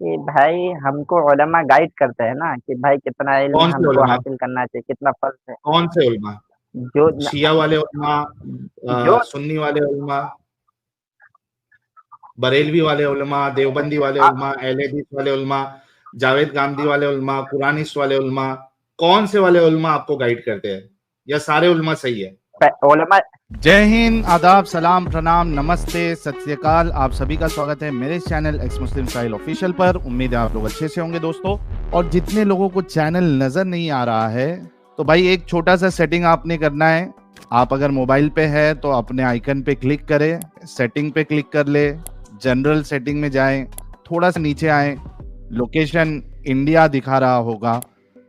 कि भाई हमको उलमा गाइड करते हैं ना कि भाई कितना इल्म कौन से हमको उलमा? हासिल करना चाहिए, कितना फर्ज है। कौन से उलमा? जो शिया वाले उलमा, जो सुन्नी वाले उलमा, बरेलवी वाले उलमा, देवबंदी वाले आ, उलमा, अहले हदीस वाले उलमा, जावेद गांधी वाले उलमा, कुरानिस्ट वाले उलमा, कौन से वाले उलमा आपको गाइड करते हैं, या सारे उलमा सही है? उलमा। जय हिंद, आदाब, सलाम, प्रणाम, नमस्ते, सत श्री अकाल। आप सभी का स्वागत है मेरे चैनल एक्स मुस्लिम स्टाइल ऑफिशियल पर। उम्मीद है आप लोग अच्छे से होंगे दोस्तों। और जितने लोगों को चैनल नजर नहीं आ रहा है तो भाई एक छोटा सा सेटिंग आपने करना है। आप अगर मोबाइल पे है तो अपने आइकन पे क्लिक करें, सेटिंग पे क्लिक कर ले, जनरल सेटिंग में जाएं, थोड़ा सा नीचे आए, लोकेशन इंडिया दिखा रहा होगा,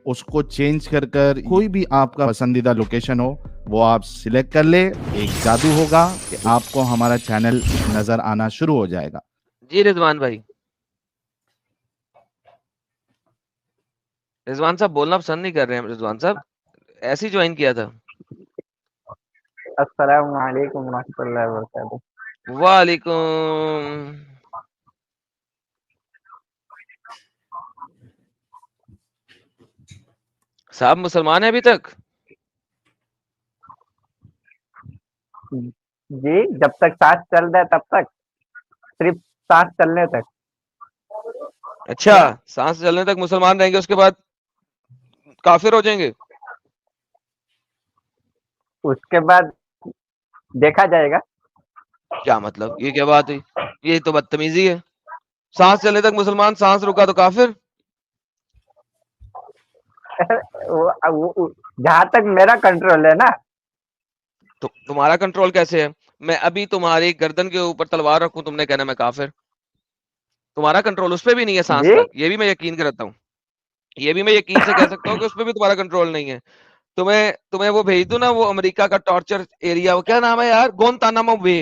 उसको चेंज कर कर कोई भी आपका पसंदीदा लोकेशन हो वो आप सिलेक्ट कर ले। एक जादू होगा कि आपको हमारा चैनल नजर आना शुरू हो जाएगा। जी रिजवान भाई, रिजवान साहब बोलना पसंद नहीं कर रहे हैं। रिजवान साहब ऐसे ही ज्वाइन किया था। अस्सलाम वालेकुम रहमतुल्लाहि व बरकातुहू। वालेकुम साहब, मुसलमान है अभी तक? जी, जब तक सांस चल रहा है तब तक, सिर्फ सांस चलने तक। अच्छा, सांस चलने तक मुसलमान रहेंगे, उसके बाद काफिर हो जाएंगे? उसके बाद देखा जाएगा। क्या मतलब, ये क्या बात हुई? ये तो बदतमीजी है। सांस चलने तक मुसलमान, सांस रुका तो काफिर। जहां तक मेरा कंट्रोल है ना। तो तुम्हारा कंट्रोल कैसे है? मैं अभी तुम्हारी गर्दन के ऊपर तलवार रखूं, तुमने कहना मैं काफिर? तुम्हारा कंट्रोल उस पर भी नहीं है सांस जी, का, ये भी मैं यकीन करता हूँ। ये भी मैं यकीन से कह सकता हूँ कि उस पर भी तुम्हारा कंट्रोल नहीं है। तुम्हें तुम्हें वो भेज दूं ना, वो अमेरिका का टॉर्चर एरिया, वो क्या नाम है यार, गोंतानामो बे।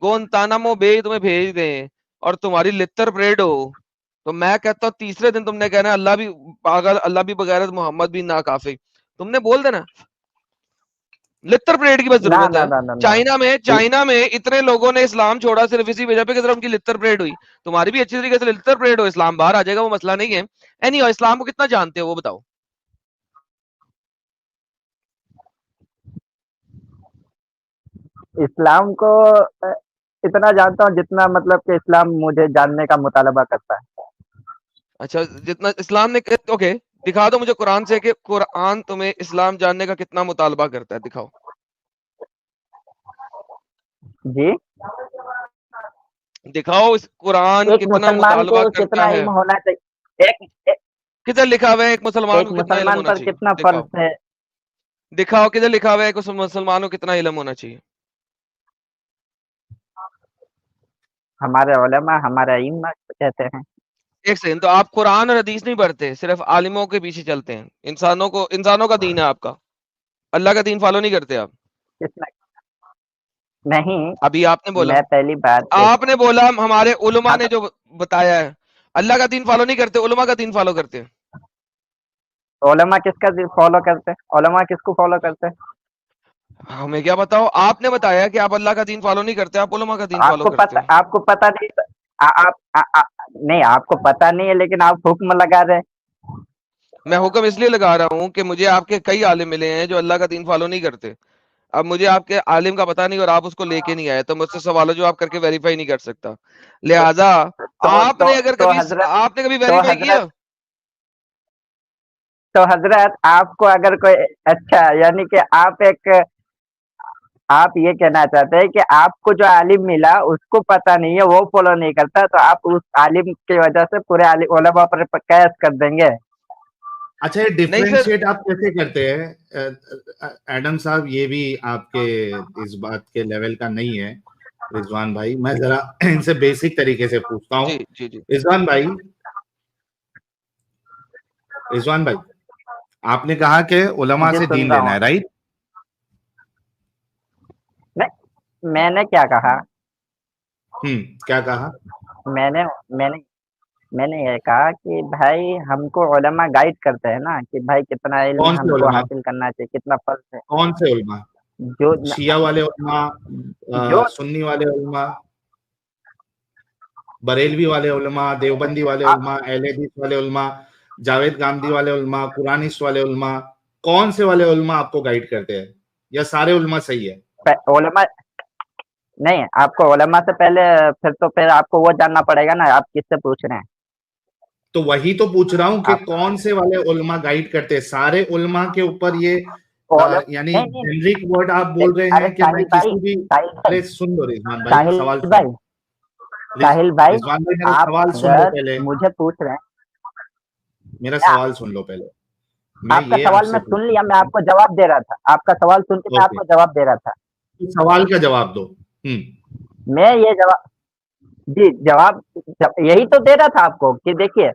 गोंतानामो बे तुम्हें भेज दें और तुम्हारी लित्तर परेड हो, तो मैं कहता हूँ तीसरे दिन तुमने कहना अल्लाह भी पागल, अल्लाह भी बगैरत, मोहम्मद भी ना काफी। तुमने बोल देना। लित्तर परेड की बस ना जरूरत ना है। ना ना ना। चाइना में इतने लोगों ने इस्लाम छोड़ा सिर्फ इसी वजह पे कि जरा उनकी लित्तर परेड हुई। तुम्हारी भी अच्छी तरीके से लित्तर परेड हो, इस्लाम बाहर आ जाएगा, वो मसला नहीं है। एनीवे, इस्लाम को कितना जानते हो वो बताओ। इस्लाम को इतना जानता हूँ जितना मतलब कि इस्लाम मुझे जानने का मुतालबा करता है। अच्छा, जितना इस्लाम ने, ओके, दिखा दो मुझे कुरान से कि कुरान तुम्हें इस्लाम जानने का कितना मुतालबा करता है, दिखाओ। जी, दिखाओ इस कुरान एक कितना मुसलमान को मुतालबा करता कितना है। इल्म होना चाहिए, किधर लिखा हुआ है एक मुसलमान एक को कितना इल्म मुसलमान होना पर चाहिए? कितना फर्ज दिखाओ, है। दिखाओ किधर लिखा हुआ है कि मुसलमान को कितना इल्म होना चाहिए। हमारे उलमा हमारे इम्मा कहते हैं। एक सेकंड, तो आप कुरान और हदीस नहीं पढ़ते, सिर्फ आलिमों के पीछे चलते हैं? इंसानों का दीन है आपका, अल्लाह का दीन फॉलो नहीं करते आप? कितना नहीं। अभी आपने बोला, मैं पहली बात हमारे उलमा हाँ, ने तो जो बताया है, अल्लाह का दीन फॉलो नहीं करते, उलमा का दीन फॉलो करते हैं। उलमा किसका फॉलो करते हैं? उलमा किसको फॉलो करते हैं? हमें क्या बताओ, आपने बताया कि आप अल्लाह का दीन फॉलो नहीं करते, आप उलमा का दीन फॉलो करते हो। आपको पता नहीं। नहीं, आपको पता नहीं है लेकिन आप हुक्म लगा रहे हैं। मैं हुक्म इसलिए लगा रहा हूँ कि मुझे आपके कई आलिम मिले हैं जो अल्लाह का दीन फॉलो नहीं करते। अब मुझे आपके आलिम का पता नहीं और आप उसको लेके नहीं आए, तो मुझसे सवाल जवाब करके वेरीफाई नहीं कर सकता। तो लिहाजा तो तो तो हजरत आपने कभी तो वेरीफाई हजरत किया? तो हजरत आपको अगर कोई, अच्छा, यानी कि आप ये कहना चाहते हैं कि आपको जो आलिम मिला उसको पता नहीं है, वो फॉलो नहीं करता, तो आप उस आलिम की वजह से पूरे आलिम उलमा पर कैस कर देंगे। अच्छा, ये नहीं सर, डिफरेंशिएट आप कैसे करते हैं एडम साहब? ये भी आपके इस बात के लेवल का नहीं है। रिजवान भाई, मैं जरा इनसे बेसिक तरीके से पूछता हूँ। जी जी जी। रिजवान भाई, रिजवान भाई, आपने कहा कि उलमा जी, से सुन दीन रहा लेना हूँ। है, राइट? नहीं, मैंने क्या कहा? क्या कहा? मैंने मैंने मैंने ये कहा कि भाई हमको उलमा गाइड करते हैं ना कि भाई कितना इल्म कौन से हमको उलमा? हासिल करना चाहिए, कितना फर्ज है। कौन से उलमा? जो शिया वाले उलमा, जो सुन्नी वाले उलमा? बरेलवी वाले उलमा, देवबंदी वाले उलमा, अहले हदीस वाले उलमा, जावेद गांधी वाले उलमा, कुरानिस्ट वाले उलमा, कौन से वाले उलमा आपको गाइड करते हैं, या सारे उलमा सही है? उलमा नहीं, आपको उलमा से पहले फिर आपको वो जानना पड़ेगा ना, आप किससे पूछ रहे हैं। तो वही तो पूछ रहा हूँ कि कौन से वाले उलमा गाइड करते हैं? सारे उलमा के ऊपर ये यानी जेनरिक वर्ड आप बोल रहे हैं कि मैं किसी भी, अरे सुन लो रिजवान भाई, सवाल साहिल भाई, रिजवान भाई मेरा आप सवाल सुन लो पहले, मुझे पूछ रहे हैं, मेरा सवाल सुन लो पहले। आपका सवाल मैं सुन लिया, मैं आपको जवाब दे रहा था, आपका सवाल सुन के मैं आपको जवाब दे रहा था। सवाल का जवाब दो। मैं ये जवाब जी जवाब यही तो दे रहा था आपको कि देखिए,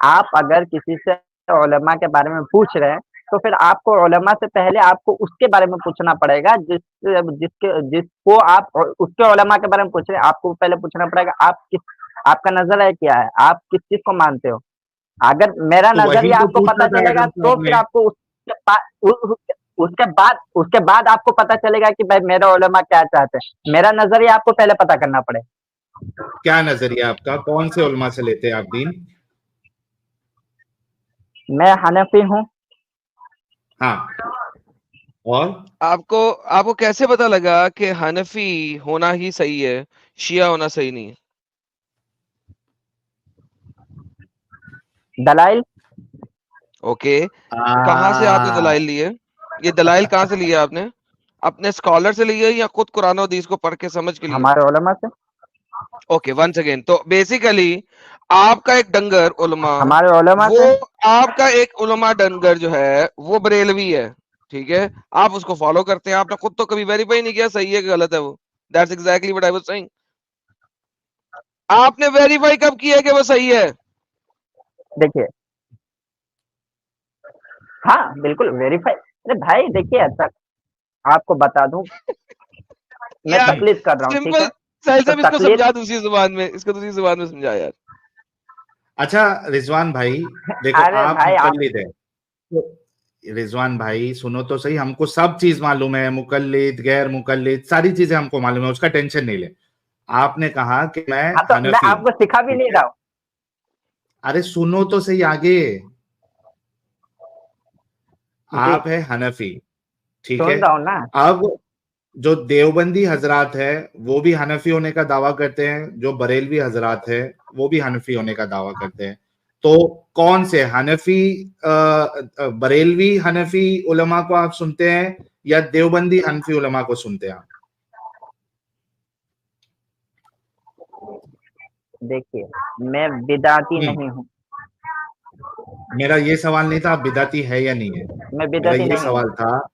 आप अगर किसी से उलमा के बारे में पूछ रहे हैं तो फिर आपको उलमा से पहले आपको उसके बारे में पूछना पड़ेगा, जिसको आप उसके उलमा के बारे में पूछ रहे हैं, आपको पहले पूछना पड़ेगा आपका नजरिया क्या है, आप किस चीज को मानते हो। अगर मेरा नजरिया आपको पता चलेगा तो फिर आपको उसके बाद आपको पता चलेगा कि भाई मेरा उलमा क्या चाहते हैं। मेरा नजरिया आपको पहले पता करना पड़ेगा। क्या नजरिया आपका, कौन से उलमा से लेते हैं आप दीन? मैं हनफी हूँ। हाँ, और आपको कैसे पता लगा कि हनफी होना ही सही है, शिया होना सही नहीं है? दलाइल। ओके, कहाँ से आपने दलाइल लिए? ये दलाइल कहाँ से लिए आपने? अपने स्कॉलर से लिए या खुद कुरान और हदीस को पढ़ के समझ के लिए? हमारे उलमा से। ओके, वंस अगेन, तो बेसिकली आपका एक डंगर उलमा, हमारे उलमा वो से, आपका एक उलमा डंगर जो है वो बरेलवी है, ठीक है, आप उसको फॉलो करते हैं, आपने खुद तो कभी वेरीफाई नहीं किया सही है कि गलत है वो। That's exactly what I was saying. आपने वेरीफाई कब किया कि वो सही है? देखिए, हाँ बिल्कुल वेरीफाई। अरे भाई देखिए, अच्छा आपको बता दूं, मैं तकलीफ कर रहा हूँ, ठीक है? साहिल साहब, इसको समझा दूसरी जुबान में, इसको दूसरी जुबान में समझा यार। अच्छा रिजवान भाई, देखो आप मुकल्लिद है, तो रिजवान भाई सुनो तो सही, हमको सब चीज मालूम है, मुकल्लिद गैर मुकल्लिद सारी चीजें हमको मालूम है, उसका टेंशन नहीं ले। आपने कहा कि मैं हनफी, मैं आपको सिखा भी नहीं रहा हूँ। अरे सुनो तो सही आगे, आप है हनफी, ठीक है? सुन रहा हूँ ना। अब जो देवबंदी हजरात है वो भी हनफी होने का दावा करते हैं, जो बरेलवी हजरात है वो भी हनफी होने का दावा करते हैं। तो कौन से हनफी, बरेलवी हनफी उलमा को आप सुनते हैं या देवबंदी हनफी उलमा को सुनते हैं आप? देखिए, मैं बिदाती नहीं हूँ। मेरा ये सवाल नहीं था आप बिदाती है या नहीं है, मैं मेरा बिदाती ये नहीं सवाल हूँ। था।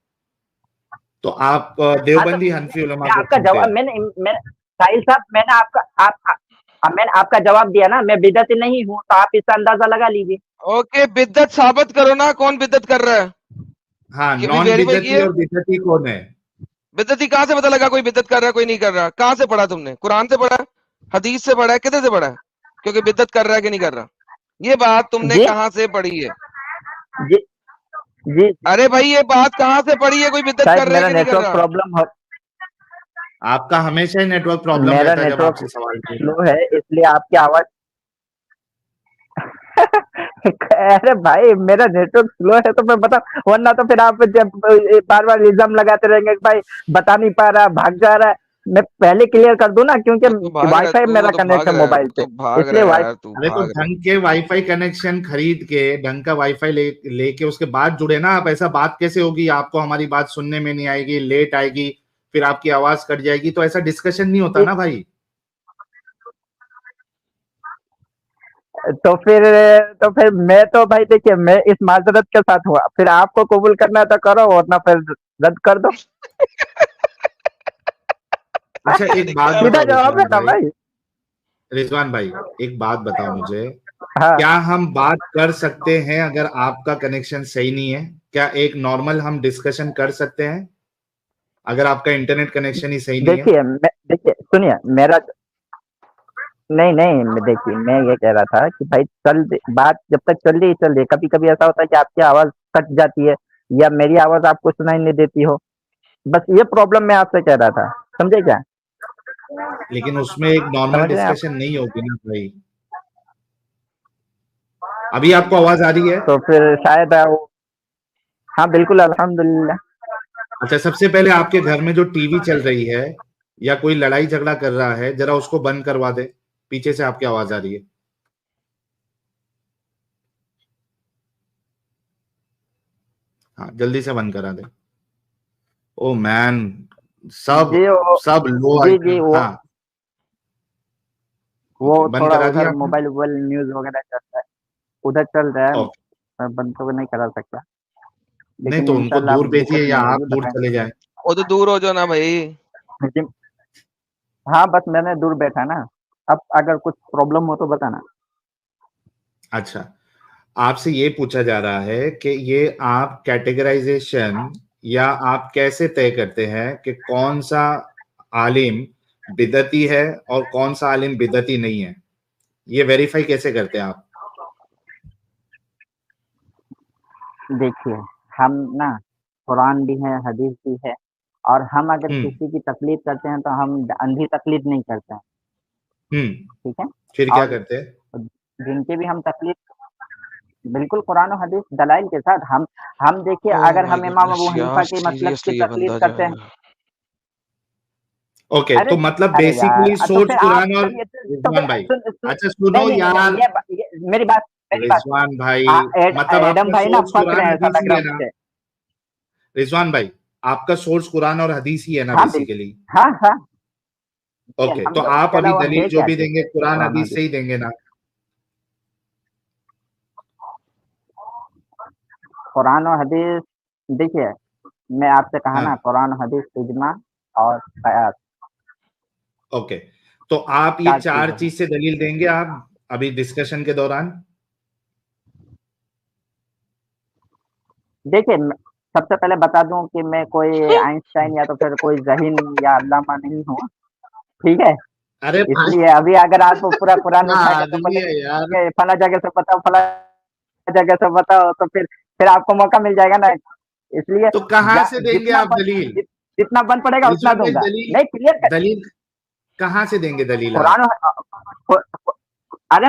तो आप देवबंदी हनफी उलमा को आपका सुनते जवाब हैं? मैं साहिल साहब, मैंने आपका जवाब दिया ना, मैं बिदअती नहीं हूँ, तो आप इसका अंदाजा लगा लीजिए। ओके, बिद्दत साबित करो ना, कौन बिद्दत कर रहा है? हाँ, ये भी नॉन वेरीफाई बिदती किए? और बिदती कौन है? बिद्दती कहाँ से पता लगा कोई बिद्दत कर रहा है कोई नहीं कर रहा? कहाँ से पढ़ा तुमने? कुरान से पढ़ा है, हदीस से पढ़ा है, किधर से पढ़ा है क्योंकि बिद्दत कर रहा है कि नहीं कर रहा? ये बात तुमने कहाँ से पढ़ी है? जी जी, अरे भाई ये बात कहाँ से पढ़ी है, कोई बिद्दत कर रहा है कि नहीं कर रहा? प्रॉब्लम हो, आपका हमेशा ही नेटवर्क प्रॉब्लम मेरा रहता है जब आपसे नेटवर्क सवाल स्लो है, इसलिए आपकी आवाज अरे भाई मेरा नेटवर्क स्लो है तो मैं बता, वरना तो फिर आप जब बार बार इल्जाम लगाते रहेंगे कि भाई बता नहीं पा रहा, भाग जा रहा है। मैं पहले क्लियर कर दूं ना, क्योंकि वाईफाई मेरा कनेक्ट है मोबाइल से, इसलिए अरे तो ढंग के वाईफाई कनेक्शन खरीद के ढंग का वाईफाई लेके उसके बाद जुड़े ना आप। ऐसा बात कैसे होगी, आपको हमारी बात सुनने में नहीं आएगी, लेट आएगी, फिर आपकी आवाज कट जाएगी, तो ऐसा डिस्कशन नहीं होता ना भाई। तो फिर मैं तो भाई देखिए, मैं इस माजरत के साथ हुआ, फिर आपको कबूल करना है तो करो, वरना फिर रद्द कर दो। अच्छा एक बात सीधा बताओ जवाब है ना भाई। रिजवान भाई, एक बात बताओ मुझे, हाँ। क्या हम बात कर सकते हैं अगर आपका कनेक्शन सही नहीं है? क्या एक नॉर्मल हम डिस्कशन कर सकते हैं अगर आपका इंटरनेट कनेक्शन ही सही नहीं है? देखिए सुनिए, मेरा नहीं, देखिए मैं ये कह रहा था कि भाई बात जब तक चल रही, कभी कभी ऐसा होता है कि आपकी आवाज कट जाती है या मेरी आवाज आपको सुनाई नहीं देती हो, बस ये प्रॉब्लम मैं आपसे कह रहा था, समझे क्या? लेकिन उसमें एक नॉर्मल समझ रहे हैं आप? डिस्कशन नहीं होगी ना भाई। अभी आपको आवाज आ रही है? तो फिर शायद हाँ बिल्कुल, अल्हम्दुलिल्लाह। अच्छा, सबसे पहले आपके घर में जो टीवी चल रही है या कोई लड़ाई झगड़ा कर रहा है, जरा उसको बंद करवा दे। पीछे से आपकी आवाज आ रही है। हाँ, जल्दी से बंद करा दे। ओ मैन, सब जी सब लो जी आइटम। वो हाँ, वो ओके, बंद थोड़ा करा दिया उधर आपने? मोबाइल वोबाइल न्यूज वगैरह चल रहा है, उधर चल रहा है। ओके, मैं बंद तो नहीं करा सकता, नहीं लेकिन तो उनको इंशाल्लाह दूर अब भेजिए दिक्कत या नहीं आप होगी, दूर बताएं। चले जाएं। वो तो दूर हो जाओ ना भाई। लेकिन हाँ, बस मैंने दूर बैठा ना। अब अगर कुछ प्रॉब्लम हो तो बताना। अच्छा, आपसे ये पूछा जा रहा है कि ये आप कैटेगराइजेशन या आप कैसे तय करते हैं कि कौन सा आलिम बिदती है और कौन सा आलिम बिदती नहीं है? ये वेरीफाई कैसे करते हैं आप? देखिए, हम ना कुरान भी है, हदीस भी है, और हम अगर हम्म। किसी की तकलीफ करते हैं तो हम अंधी तकलीफ नहीं करते हैं। हम्म। ठीक है। फिर क्या और करते हैं? जिनके भी हम तकलीफ, बिल्कुल कुरान और हदीस दलाइल के साथ हम देखिए, ओह अगर माय हम इमाम गुडनेस अबू हनीफा यार, के मसलक की सीरियसली ये तकलीफ बंदा जो करते है। हैं। ओके, अरे तो मतलब अरे यार, बेसिकली तो सोर्स फिर आप कुरान और चलिए, तो फिर रिजवान भाई। अच्छा नहीं सुनो नहीं नहीं नहीं, यार, मेरी बात रिजवान भाई, मतलब एडम आपका भाई ना सोर्स फंस रहे कुरान हैं, ऐसा हदीस लग ही रहा है है ना? मुझे। रिजवान भाई, आपका सोर्स कुरान और हदीस ही है ना हाँ बिल्कुल। बेसिकली? हाँ हाँ, ओके, तो अल्हम्दुलिल्लाह, आप इसके अभी अलावा दलील है जो क्या भी चीज? देंगे कुरान कुरान हदीस हदीस। से ही देंगे ना? कुरान और हदीस, देखिए, मैं आपसे कहा ना, हाँ, कुरान हदीस इजमा और कयास, ओके, तो आप ये चार चार चीजें हैं। चीज से दलील देंगे आप अभी डिस्कशन के दौरान? देखिए, सबसे पहले बता दूं कि मैं कोई आइंस्टाइन या तो फिर कोई जहीन या अल्लामा नहीं हूँ। ठीक है। अरे भाई, इसलिए अभी अगर आप पूरा कुरान क्या उठा के तो आदमी है यार। बोलेंगे फला जगह से बताओ, फला जगह से बताओ, तो फिर आपको मौका मिल जाएगा ना। इसलिए तो कहाँ से देंगे जितना आप दलील? जितना बन पड़ेगा उतना रिजवान भाई, दूंगा। दलील नहीं, क्लियर। दलील कहाँ से देंगे दलील आप? कुरान अरे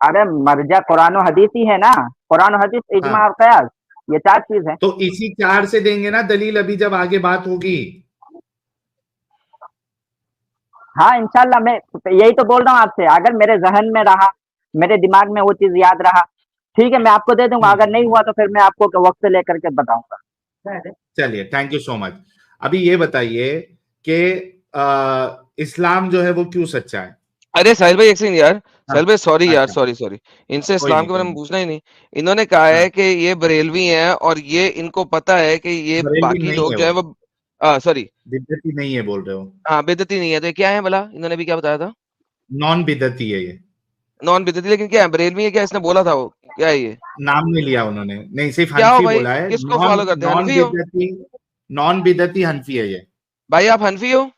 अरे मर्जा कुरान और हदीस ही है ना। कुरान और हदीस, इजमा हाँ, और कयास, ये चार चीज है। तो इसी चार से देंगे ना दलील अभी जब आगे बात होगी। हाँ इंशाल्लाह, मैं यही तो बोल रहा हूँ आपसे। अगर मेरे जहन में रहा, मेरे दिमाग में वो चीज याद रहा, ठीक है, मैं आपको दे दूंगा। अगर नहीं हम्म। हुआ तो फिर मैं आपको वक्त लेकर के बताऊंगा। चलिए, थैंक यू सो मच। अभी ये बताइए कि इस्लाम जो है वो क्यों सच्चा है? अरे साहिल भाई एक सेकंड यार, हाँ, साहिल भाई सॉरी यार, अच्छा, सॉरी सॉरी। इनसे कोई इस्लाम नहीं, के कोई बारे में नहीं। पूछना ही नहीं। इन्होंने कहा है हाँ, कि ये बरेलवी हैं और ये इनको पता है कि ये बरेलवी बाकी नहीं लोग है जो है वो, वो सॉरी, बिदती नहीं है बोल रहे हो। हाँ बेदती नहीं है। तो ये क्या है भला? इन्होंने भी क्या बताया था? नॉन बिदती है ये। नॉन बेदती, लेकिन क्या है? बरेलवी है क्या? इसने बोला था वो, क्या है ये? नाम नहीं लिया उन्होंने, नहीं सिर्फ क्या हो हनफी भाई, बोला है। किसको नॉन फॉलो करते हैं? नॉन हनफी हो बिदती, नॉन बिदती हनफी है ये। भाई? आप हनफी हो?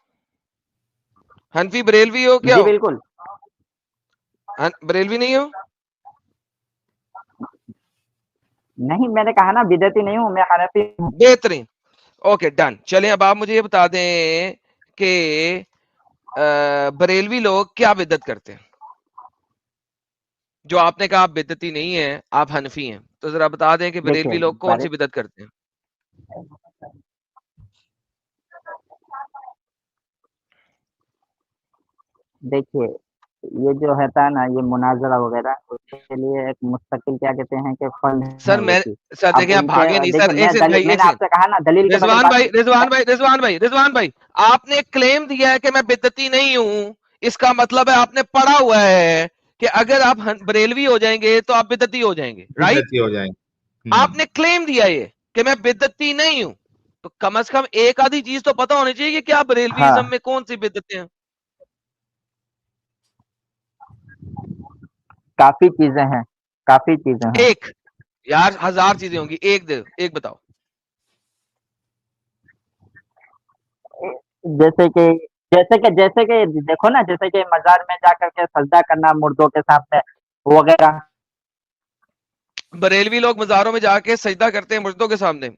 हनफी बरेलवी हो, क्या जी हो? बिल्कुल। बरेलवी नहीं हो? नहीं, मैंने कहा ना, बिदती नहीं हूँ, मैं हनफी हूँ। बेहतरीन। Okay done. चलिए अब आप मुझे ये बता दें कि बरेलवी लोग क्या बिदत करते हैं? जो आपने कहा आप बिदती नहीं है, आप हनफी हैं, तो जरा बता दें कि देखिए बरेलवी लोग कौन सी बिदत करते हैं? देखिए, ये जो होता है ना, ये मुनाजरा वगैरह, उसके लिए एक मुस्तकिल क्या कहते हैं कि फंड है सर वो मैं चीज। सर अब देखिए, आप उनके, भागे नहीं सर। देखिए, एक सेकंड भाई, एक मैंने सेकंड। आपसे कहा ना, दलील के बगैर रिजवान बात भाई, रिजवान नहीं। भाई, रिजवान भाई, रिजवान भाई, आपने क्लेम दिया है कि मैं बिदती नहीं हूं। इसका मतलब है आपने पढ़ा हुआ है कि अगर आप बरेलवी हो जाएंगे तो आप बिदती हो जाएंगे, राइट? बिदती हो जाएंगे। आपने क्लेम दिया ये कि मैं बिदती नहीं हूं, तो कम से कम एक आधी चीज तो पता होनी चाहिए कि क्या बरेलवीइज्म हाँ, में कौन सी बिदतें हैं। काफी चीजें हैं, काफी चीजें हैं। एक, यार हजार चीजें होंगी, एक दे, एक बताओ। जैसे कि जैसे कि देखो ना, जैसे कि मजार में जाकर के सजदा करना मुर्दों के सामने वगैरह। बरेलवी लोग मजारों में जाके सजदा करते हैं मुर्दों के सामने?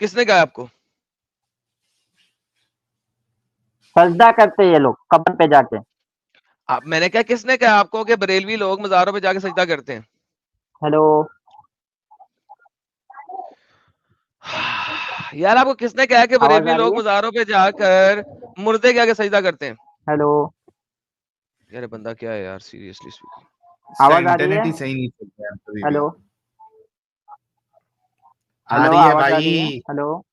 किसने कहा आपको? सजदा करते ये लोग कब्र पे जाके। आप मैंने क्या किसने कहा आपको कि बरेलवी लोग मजारों पे जाके सजदा करते हैं? हेलो यार आपको किसने कहा कि आवाज बरेलवी आ रही लोग है? मजारों पे जाकर मुर्दे के आगे सजदा करते हैं? हेलो यार ये बंदा क्या है यार, सीरियसली स्पीकिंग। इसका आवाज आ रही है? इंटरनेट ही सही नहीं चल रहा है कभी भी। हेलो आ हेलो रही है आवाज आ रही है? भाई। हेलो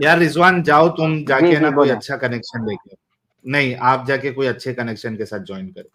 यार रिजवान जाओ तुम जी जाके जी ना कोई बोले। अच्छा कनेक्शन लेके। नहीं, आप जाके कोई अच्छे कनेक्शन के साथ ज्वाइन करो।